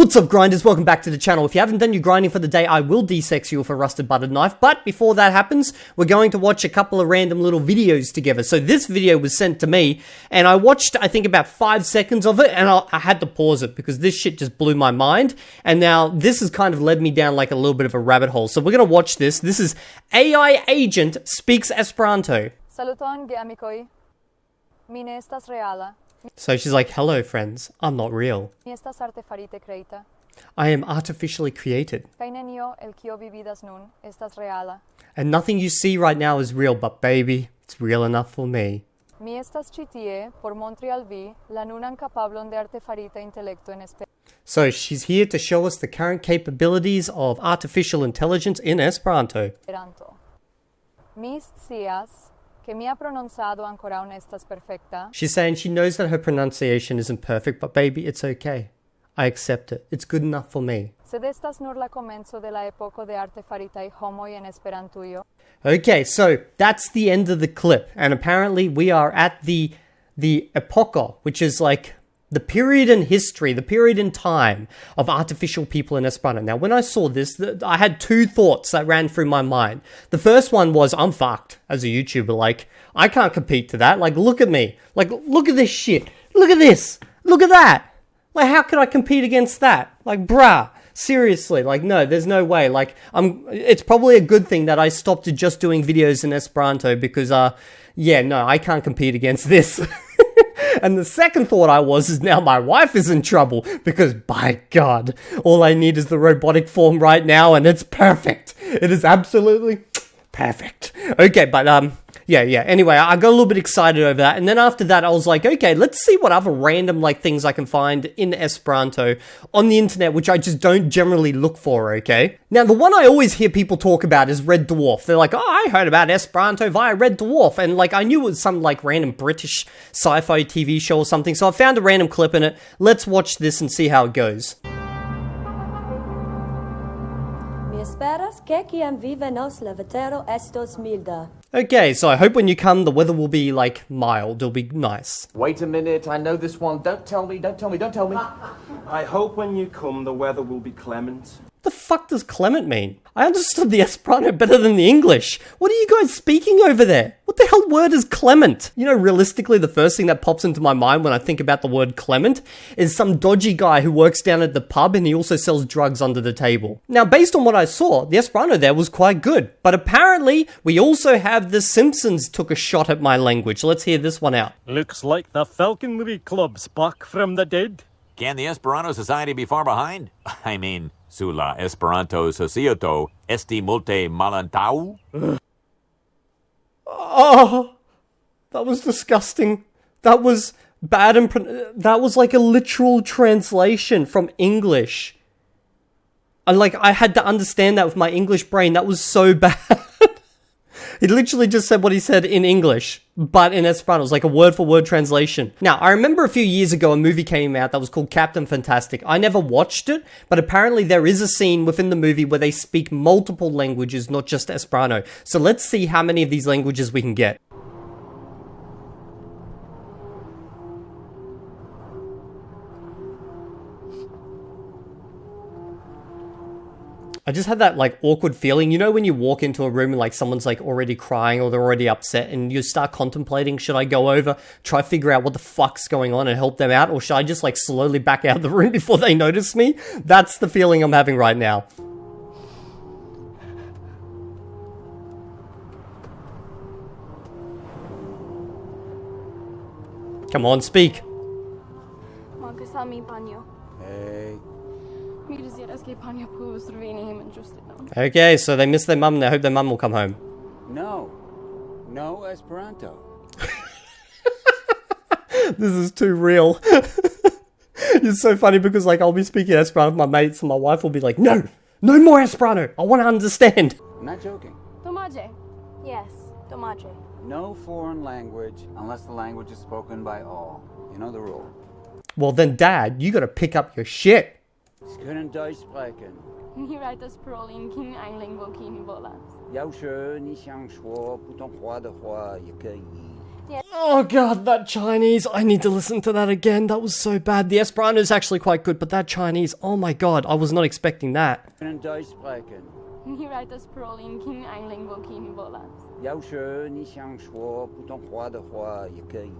What's up, grinders? Welcome back to the channel. If you haven't done your grinding for the day, I will desex you with a rusted buttered knife. But before that happens, we're going to watch a couple of random little videos together. So this video was sent to me, and I watched, I think, about 5 seconds of it, and I had to pause it because this shit just blew my mind. And now this has kind of led me down like a little bit of a rabbit hole. So we're going to watch this. This is AI Agent Speaks Esperanto. Saluton geamikoj. Mi ne estas reala. So she's like, hello friends, I'm not real. Mi estas artefarite kreita. I am artificially created. Kaj nenio el kio vi vidas nun estas reala. And nothing you see right now is real, but baby, it's real enough for me. Mi estas ĉi tie por montri al vi la nunan kapablon de artefarita intelekto en Esperanto. So she's here to show us the current capabilities of artificial intelligence in Esperanto. Mi scias que mia prononcado ankoraŭ ne estas perfekta. She's saying she knows that her pronunciation isn't perfect, but baby, it's okay. I accept it. It's good enough for me. Sed estas nur la komenco de la epoko de artefaritaj homoj en Esperantujo. Okay, so that's the end of the clip, and apparently we are at the epoko, which is like the period in history, the period in time of artificial people in Esperanto. Now, when I saw this, I had two thoughts that ran through my mind. The first one was, I'm fucked as a YouTuber. Like, I can't compete to that. Like, look at me. Like, look at this shit. Look at this. Look at that. Like, how could I compete against that? Like, bruh. Seriously, like, no, there's no way. Like, it's probably a good thing that I stopped just doing videos in Esperanto because, yeah, no, I can't compete against this. And the second thought is now my wife is in trouble because, by God, all I need is the robotic form right now and it's perfect. It is absolutely perfect. Okay, but, yeah. Anyway, I got a little bit excited over that. And then after that, I was like, okay, let's see what other random, like, things I can find in Esperanto on the internet, which I just don't generally look for, okay? Now, the one I always hear people talk about is Red Dwarf. They're like, oh, I heard about Esperanto via Red Dwarf. And, like, I knew it was some, like, random British sci-fi TV show or something. So I found a random clip in it. Let's watch this and see how it goes. Okay, so I hope when you come, the weather will be, like, mild. It'll be nice. Wait a minute, I know this one. Don't tell me. I hope when you come, the weather will be clement. What the fuck does clement mean? I understood the Esperanto better than the English. What are you guys speaking over there? What the hell word is clement? You know, realistically, the first thing that pops into my mind when I think about the word clement is some dodgy guy who works down at the pub and he also sells drugs under the table. Now, based on what I saw, the Esperanto there was quite good. But apparently, we also have The Simpsons took a shot at my language. Let's hear this one out. Looks like the Falconry Club's back from the dead. Can the Esperanto Society be far behind? I mean, su la Esperanto Societo esti multe malantau? Oh, that was disgusting. That was bad and that was like a literal translation from English. And like, I had to understand that with my English brain. That was so bad. He literally just said what he said in English, but in Esperanto. It was like a word-for-word translation. Now, I remember a few years ago a movie came out that was called Captain Fantastic. I never watched it, but apparently there is a scene within the movie where they speak multiple languages, not just Esperanto. So let's see how many of these languages we can get. I just had that, like, awkward feeling. You know when you walk into a room and, like, someone's, like, already crying or they're already upset and you start contemplating, should I go over, try to figure out what the fuck's going on and help them out? Or should I just, like, slowly back out of the room before they notice me? That's the feeling I'm having right now. Come on, speak. Hey. Okay, so they miss their mum and they hope their mum will come home. No Esperanto. This is too real. It's so funny because, like, I'll be speaking Esperanto with my mates and my wife will be like, no more Esperanto. I want to understand. I'm not joking. Tomaje. Yes, tomaje. No foreign language unless the language is spoken by all. You know the rule. Well then, Dad, you gotta pick up your shit. Können Deutsch sprechen. Ni writes Prolin King Angling Volcani Bolas. 要是你想说普通话的话，也可以。Oh god, that Chinese. I need to listen to that again. That was so bad. The Esperanto is actually quite good, but that Chinese, oh my god, I was not expecting that. Können Deutsch sprechen? Ni write das Prolin King Angling Volcano Bolas. 要是你想说普通话的话，也可以。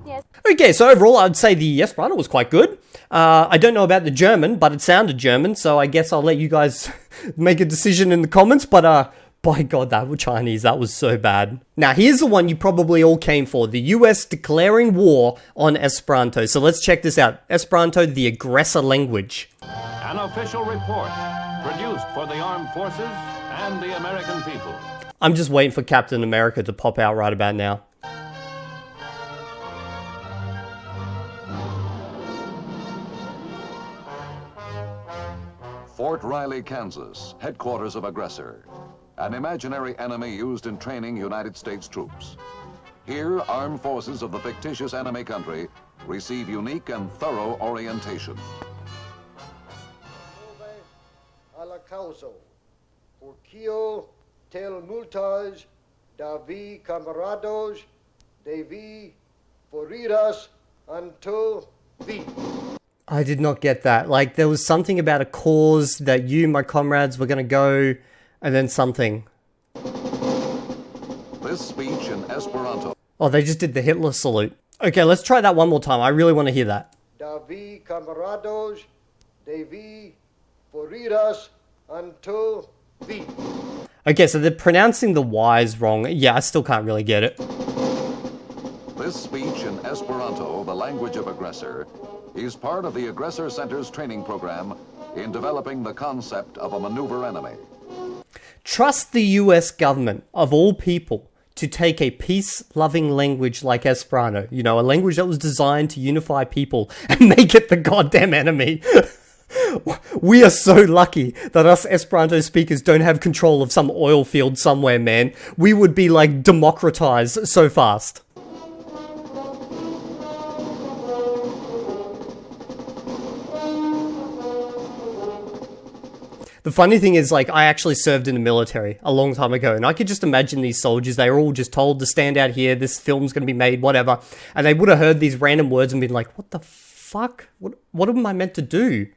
Yes. Okay, so overall, I'd say the Esperanto was quite good. I don't know about the German, but it sounded German, so I guess I'll let you guys make a decision in the comments, but by god, that was Chinese. That was so bad. Now, here's the one you probably all came for. The US declaring war on Esperanto. So let's check this out. Esperanto, the aggressor language. An official report produced for the armed forces and the American people. I'm just waiting for Captain America to pop out right about now. Fort Riley, Kansas, headquarters of Aggressor, an imaginary enemy used in training United States troops. Here, armed forces of the fictitious enemy country receive unique and thorough orientation. A la causa, porque tel multas davi camarados devi foriras anto vi. I did not get that. Like, there was something about a cause that you, my comrades, were going to go, and then something. This speech in Esperanto. Oh, they just did the Hitler salute. Okay, let's try that one more time. I really want to hear that. Davi camarados devi foriras anto vi. Okay, so they're pronouncing the Y's wrong. Yeah, I still can't really get it. This speech in Esperanto, the language of Aggressor, is part of the Aggressor Center's training program in developing the concept of a maneuver enemy. Trust the US government, of all people, to take a peace-loving language like Esperanto, you know, a language that was designed to unify people, and make it the goddamn enemy. We are so lucky that us Esperanto speakers don't have control of some oil field somewhere, man. We would be, like, democratized so fast. The funny thing is, like, I actually served in the military a long time ago, and I could just imagine these soldiers, they were all just told to stand out here, this film's gonna be made, whatever, and they would have heard these random words and been like, what the fuck? What am I meant to do?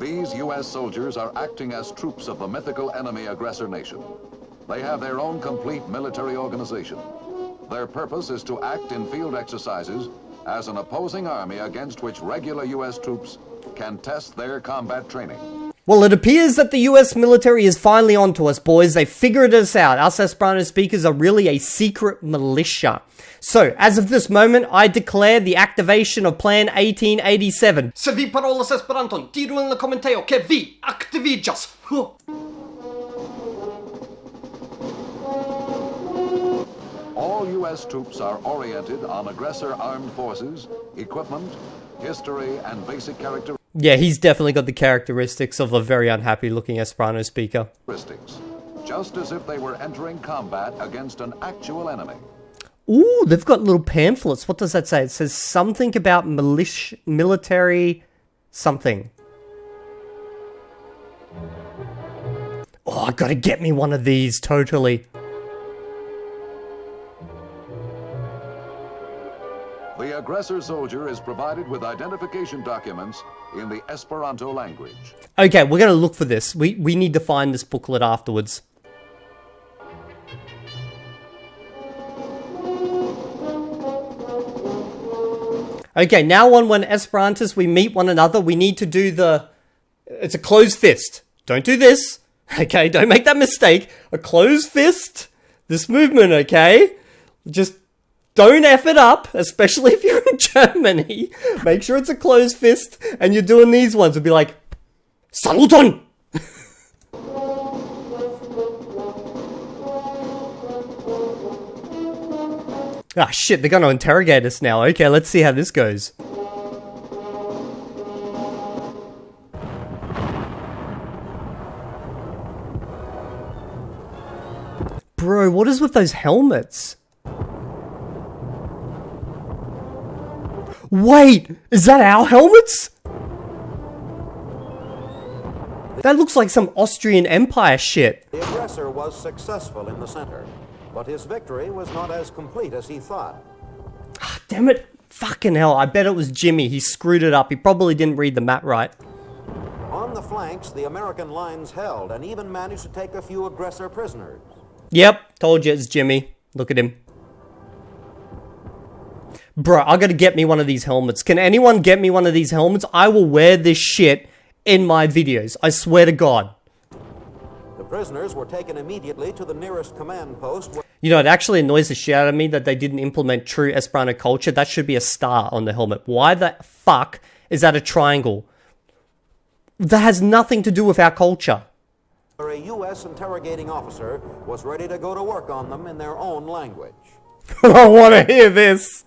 These U.S. soldiers are acting as troops of the mythical enemy aggressor nation. They have their own complete military organization. Their purpose is to act in field exercises as an opposing army against which regular U.S. troops can test their combat training. Well, it appears that the US military is finally onto us, boys. They figured us out. Us Esperanto speakers are really a secret militia. So, as of this moment, I declare the activation of Plan 1887. Se vi parolas Esperanton, diru en la komenteo ke vi aktiviĝas. All U.S. troops are oriented on aggressor armed forces, equipment, history, and basic characteristics. Yeah, he's definitely got the characteristics of a very unhappy looking Esperanto speaker. Just as if they were entering combat against an actual enemy. Ooh, they've got little pamphlets. What does that say? It says something about military something. Oh, I gotta get me one of these, totally. The aggressor soldier is provided with identification documents in the Esperanto language. Okay, we're gonna look for this. We need to find this booklet afterwards. Okay, now when Esperantists we meet one another, we need to do the... It's a closed fist. Don't do this. Okay, don't make that mistake. A closed fist. This movement, okay? Just don't F it up, especially if you're in Germany. Make sure it's a closed fist and you're doing these ones. It'll be like, Saluton! Ah, shit, they're gonna interrogate us now. Okay, let's see how this goes. Bro, what is with those helmets? Wait, is that our helmets? That looks like some Austrian Empire shit. The aggressor was successful in the center, but his victory was not as complete as he thought. Damn it. Fucking hell. I bet it was Jimmy. He screwed it up. He probably didn't read the map right. On the flanks, the American lines held and even managed to take a few aggressor prisoners. Yep. Told you it's Jimmy. Look at him. Bro, I gotta get me one of these helmets. Can anyone get me one of these helmets? I will wear this shit in my videos. I swear to God. The prisoners were taken immediately to the nearest command post. You know, it actually annoys the shit out of me that they didn't implement true Esperanto culture. That should be a star on the helmet. Why the fuck is that a triangle? That has nothing to do with our culture. A U.S. interrogating officer was ready to go to work on them in their own language. I don't want to hear this.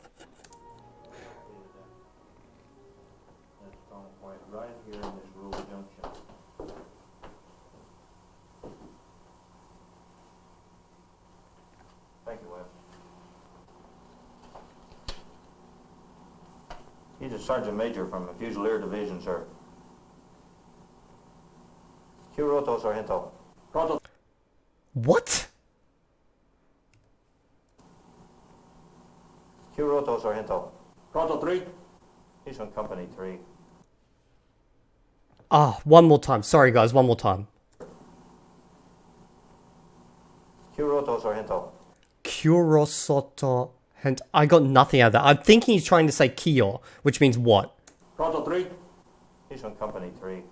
He's a sergeant major from the Fusilier Division, sir. Curoto, Sargento. Proto. What? Curoto, Sargento. Proto 3. He's from Company 3. Ah, one more time. Sorry, guys. One more time. Curoto, Sargento. Kurosoto. And I got nothing out of that. I'm thinking he's trying to say Kyo, which means what? Proto 3. He's from Company 3.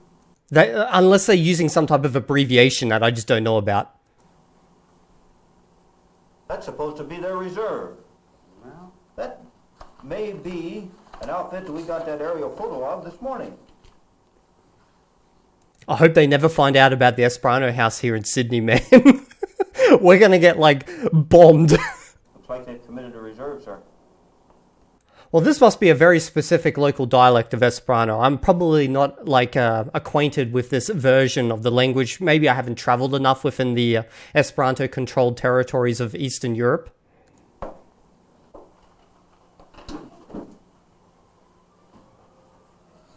Unless they're using some type of abbreviation that I just don't know about. That's supposed to be their reserve. Well, that may be an outfit that we got that aerial photo of this morning. I hope they never find out about the Esperanto house here in Sydney, man. We're gonna get, like, bombed. Looks like they've committed a reserve, sir. Well, this must be a very specific local dialect of Esperanto. I'm probably not, like, acquainted with this version of the language. Maybe I haven't traveled enough within the Esperanto-controlled territories of Eastern Europe.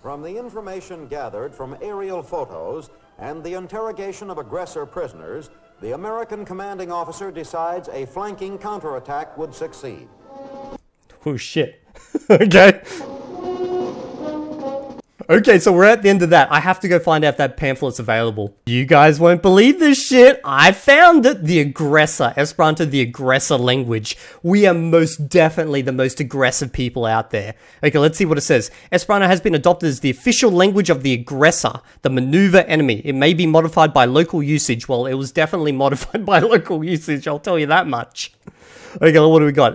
From the information gathered from aerial photos and the interrogation of aggressor prisoners, the American commanding officer decides a flanking counterattack would succeed. Oh, shit. Okay. Okay, so we're at the end of that. I have to go find out if that pamphlet's available. You guys won't believe this shit. I found it. The Aggressor. Esperanto, the Aggressor language. We are most definitely the most aggressive people out there. Okay, let's see what it says. Esperanto has been adopted as the official language of the aggressor, the maneuver enemy. It may be modified by local usage. Well, it was definitely modified by local usage, I'll tell you that much. Okay, what do we got?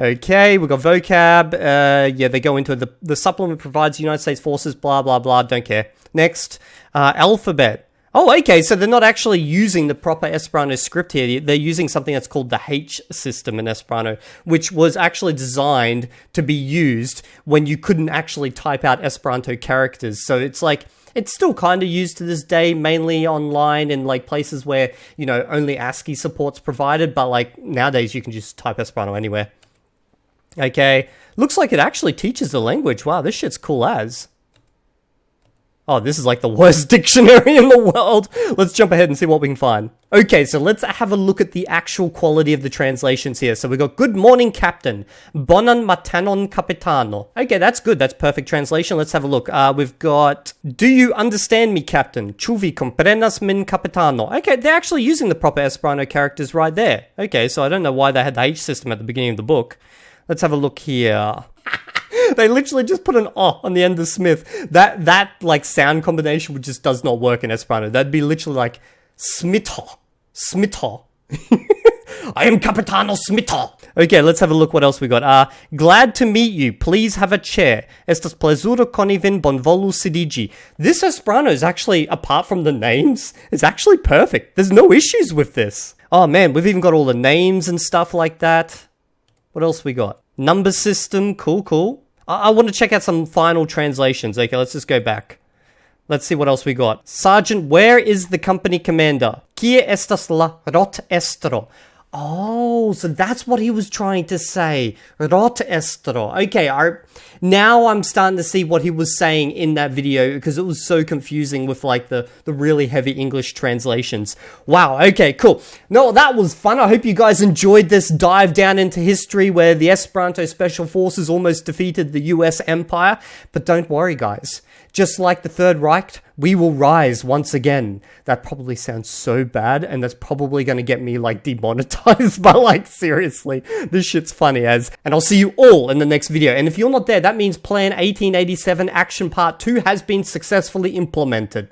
Okay, we got vocab. Yeah, they go into the supplement provides United States forces, blah, blah, blah. Don't care. Next, alphabet. Oh, okay, so they're not actually using the proper Esperanto script here. They're using something that's called the H system in Esperanto, which was actually designed to be used when you couldn't actually type out Esperanto characters. So it's like, it's still kind of used to this day, mainly online in like places where, you know, only ASCII support's provided, but like nowadays you can just type Esperanto anywhere. Okay, looks like it actually teaches the language. Wow, this shit's cool as. Oh, this is like the worst dictionary in the world. Let's jump ahead and see what we can find. Okay, so let's have a look at the actual quality of the translations here. So we got good morning, Captain. Bonan matanon, Capitano. Okay, that's good. That's perfect translation. Let's have a look. We've got, do you understand me, Captain? Ĉu vi komprenas min, Capitano? Okay, they're actually using the proper Esperanto characters right there. Okay, so I don't know why they had the H system at the beginning of the book. Let's have a look here. They literally just put an O on the end of Smith. That like sound combination just does not work in Esperanto. That'd be literally like Smito. Smito. I am Capitano Smito. Okay, let's have a look what else we got. Glad to meet you. Please have a chair. Estas plezuro koni vin bonvolu sidigi. This Esperanto is actually, apart from the names, is actually perfect. There's no issues with this. Oh man, we've even got all the names and stuff like that. What else we got? Number system, cool, cool. I want to check out some final translations. Okay, let's just go back. Let's see what else we got. Sergeant, where is the company commander? Kie estas la rot estro? Oh, so that's what he was trying to say. Rot estro. Okay, now I'm starting to see what he was saying in that video, because it was so confusing with like the really heavy English translations. Wow, okay, cool. No, that was fun. I hope you guys enjoyed this dive down into history where the Esperanto Special Forces almost defeated the US Empire. But don't worry, guys. Just like the Third Reich, we will rise once again. That probably sounds so bad, and that's probably going to get me, like, demonetized, but, like, seriously, this shit's funny as. And I'll see you all in the next video. And if you're not there, that means Plan 1887 Action Part 2 has been successfully implemented.